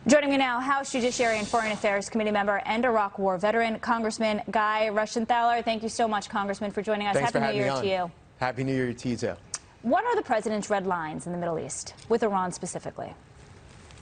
Joining me now, House Judiciary and Foreign Affairs Committee member and Iraq War veteran, Congressman Guy Reschenthaler. Thank you so much, Congressman, for joining us. Thanks Happy New Year to you. Happy New Year to you, too. What are the president's red lines in the Middle East, with Iran specifically?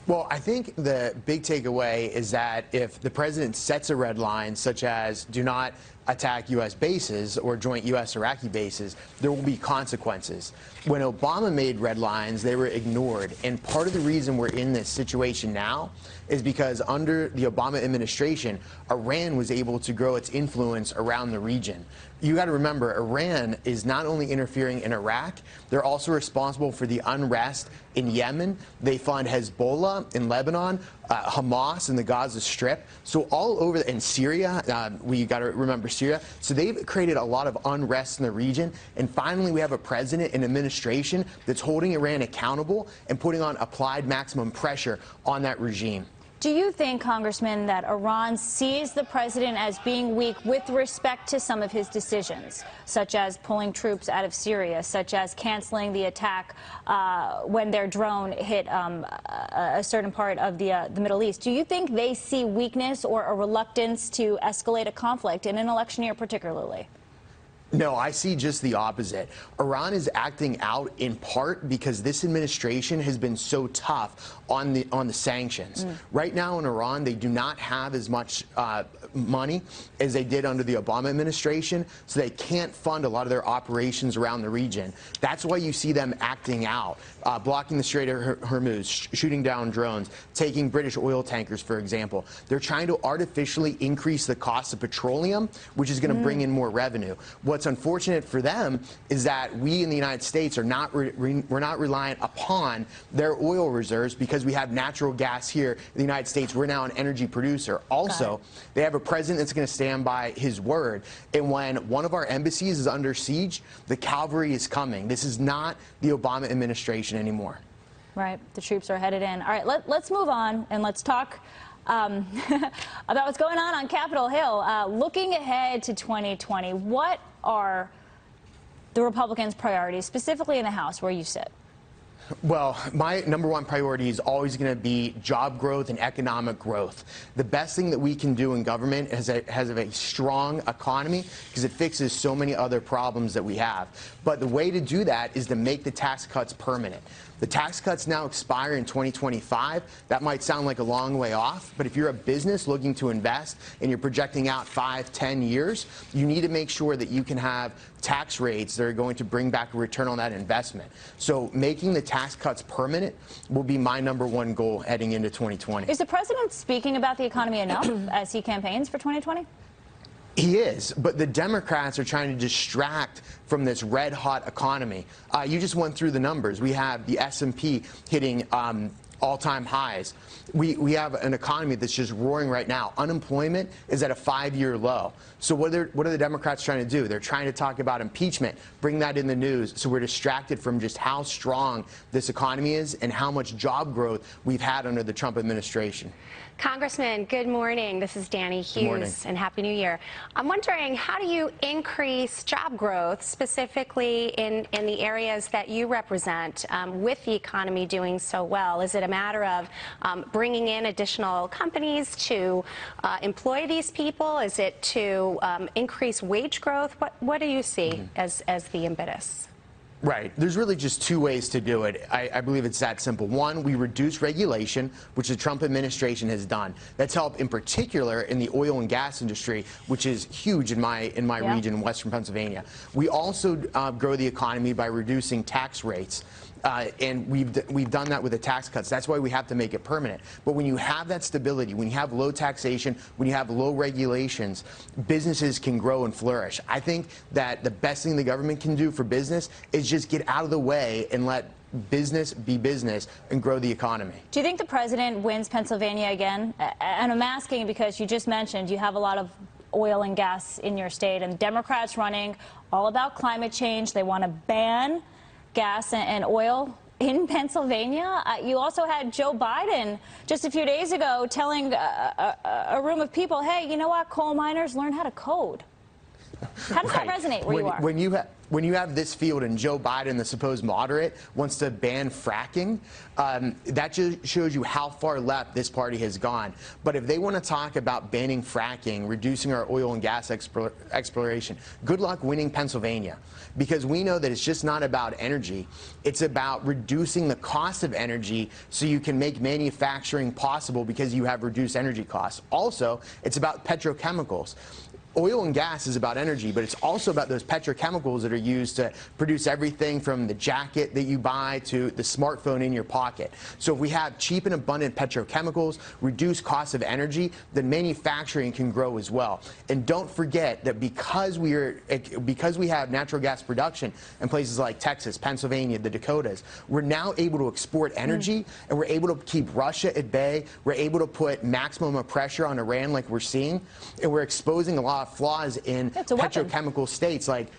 Well, I think the big takeaway is that if the president sets a red line, such as do not attack U.S. bases or joint U.S.-Iraqi bases, there will be consequences. When Obama made red lines, they were ignored. And part of the reason we're in this situation now is because under the Obama administration, Iran was able to grow its influence around the region. You got to remember, Iran is not only interfering in Iraq, they're also responsible for the unrest in Yemen. They fund Hezbollah in Lebanon, Hamas in the Gaza Strip. So all over, in Syria, we got to remember Syria. So they've created a lot of unrest in the region. And finally, we have a president and administration that's holding Iran accountable and putting on applied maximum pressure on that regime. Do you think, Congressman, that Iran sees the president as being weak with respect to some of his decisions, such as pulling troops out of Syria, such as canceling the attack when their drone hit a certain part of the Middle East? Do you think they see weakness or a reluctance to escalate a conflict in an election year particularly? No, I see just the opposite. Iran is acting out in part because this administration has been so tough on the sanctions. Right now in Iran, they do not have as much money as they did under the Obama administration, so they can't fund a lot of their operations around the region. That's why you see them acting out, blocking the Strait of Hormuz, shooting down drones, taking British oil tankers, for example. They're trying to artificially increase the cost of petroleum, which is going to bring in more revenue. What's unfortunate for them is that we in the United States are not we're not reliant upon their oil reserves because we have natural gas here in the United States. We're now an energy producer. Also, they have a president that's going to stand by his word. And when one of our embassies is under siege, the cavalry is coming. This is not the Obama administration anymore. Right. The troops are headed in. All right, let's move on and let's talk about what's going on Capitol Hill. Looking ahead to 2020, what are the Republicans' priorities, specifically in the House where you sit? Well, my number one priority is always going to be job growth and economic growth. The best thing that we can do in government is have a strong economy because it fixes so many other problems that we have. But the way to do that is to make the tax cuts permanent. The tax cuts now expire in 2025. That might sound like a long way off, but if you're a business looking to invest and you're projecting out 5, 10 years, you need to make sure that you can have tax rates that are going to bring back a return on that investment. So making the tax cuts permanent will be my number one goal heading into 2020. Is the president speaking about the economy enough as he campaigns for 2020? He is, but the Democrats are trying to distract from this red-hot economy. You just went through the numbers. We have the S&P hitting all-time highs. We have an economy that's just roaring right now. Unemployment is at a 5-year low. So what are the Democrats trying to do? They're trying to talk about impeachment, bring that in the news, so we're distracted from just how strong this economy is and how much job growth we've had under the Trump administration. Congressman, good morning. This is Danny Hughes, and Happy New Year. I'm wondering, how do you increase job growth, specifically in the areas that you represent, with the economy doing so well? Is it a matter of bringing in additional companies to employ these people? Is it to increase wage growth? What do you see as the impetus? Right. There's really just two ways to do it. I believe it's that simple. One, we reduce regulation, which the Trump administration has done. That's helped in particular in the oil and gas industry, which is huge in my region in western Pennsylvania. We also grow the economy by reducing tax rates. And we've done that with the tax cuts. That's why we have to make it permanent. But when you have that stability, when you have low taxation, when you have low regulations, businesses can grow and flourish. I think that the best thing the government can do for business is just get out of the way and let business be business and grow the economy. Do you think the president wins Pennsylvania again? And I'm asking because you just mentioned you have a lot of oil and gas in your state, and Democrats running all about climate change. They want to ban gas and oil in Pennsylvania. You also had Joe Biden just a few days ago telling a room of people, hey, you know what, coal miners, learn how to code. How does that resonate where you are? When you have this field and Joe Biden, the supposed moderate, wants to ban fracking, that just shows you how far left this party has gone. But if they want to talk about banning fracking, reducing our oil and gas exploration, good luck winning Pennsylvania. Because we know that it's just not about energy. It's about reducing the cost of energy so you can make manufacturing possible because you have reduced energy costs. Also, it's about petrochemicals. Oil and gas is about energy, but it's also about those petrochemicals that are used to produce everything from the jacket that you buy to the smartphone in your pocket. So if we have cheap and abundant petrochemicals, reduced costs of energy, then manufacturing can grow as well. And don't forget that because we have natural gas production in places like Texas, Pennsylvania, the Dakotas, we're now able to export energy, and we're able to keep Russia at bay. We're able to put maximum of pressure on Iran like we're seeing, and we're exposing a lot of flaws in petrochemical states like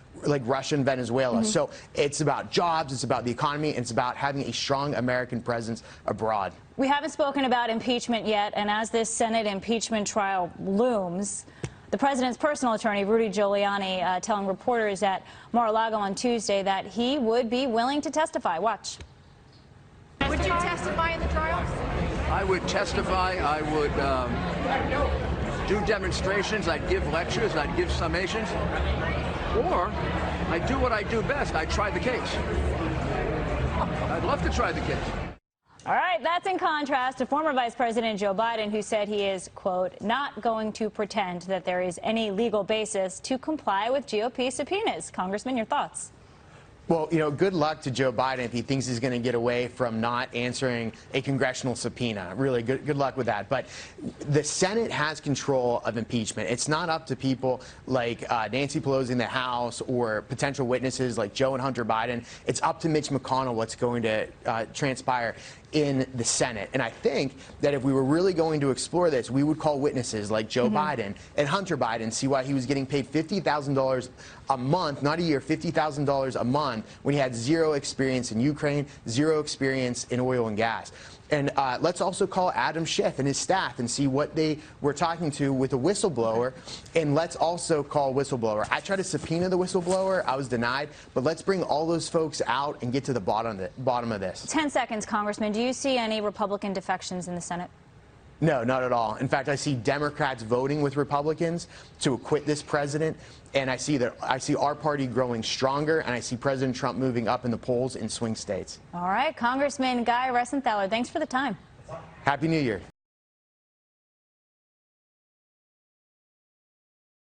Russia and Venezuela. So it's about jobs, it's about the economy, and it's about having a strong American presence abroad. We haven't spoken about impeachment yet, and as this Senate impeachment trial looms, the president's personal attorney, Rudy Giuliani, telling reporters at Mar-a-Lago on Tuesday that he would be willing to testify. Watch. Would you testify in the trial? I would testify. I would do demonstrations, I'd give lectures, I'd give summations, or I'd do what I do best, I'd try the case. I'd love to try the case. All right, that's in contrast to former Vice President Joe Biden, who said he is, quote, not going to pretend that there is any legal basis to comply with GOP subpoenas. Congressman, your thoughts? Well, you know, good luck to Joe Biden if he thinks he's going to get away from not answering a congressional subpoena. Really, good luck with that. But the Senate has control of impeachment. It's not up to people like Nancy Pelosi in the House or potential witnesses like Joe and Hunter Biden. It's up to Mitch McConnell what's going to transpire in the Senate. And I think that if we were really going to explore this, we would call witnesses like Joe Biden and Hunter Biden, see why he was getting paid $50,000 a month, not a year, $50,000 a month, when he had zero experience in Ukraine, zero experience in oil and gas. And let's also call Adam Schiff and his staff and see what they were talking to with a whistleblower. And let's also call whistleblower. I tried to subpoena the whistleblower. I was denied. But let's bring all those folks out and get to the bottom of this. 10 seconds, Congressman. Do you see any Republican defections in the Senate? No, not at all. In fact, I see Democrats voting with Republicans to acquit this president, and I see our party growing stronger, and I see President Trump moving up in the polls in swing states. All right, Congressman Guy Reschenthaler, thanks for the time. Happy New Year.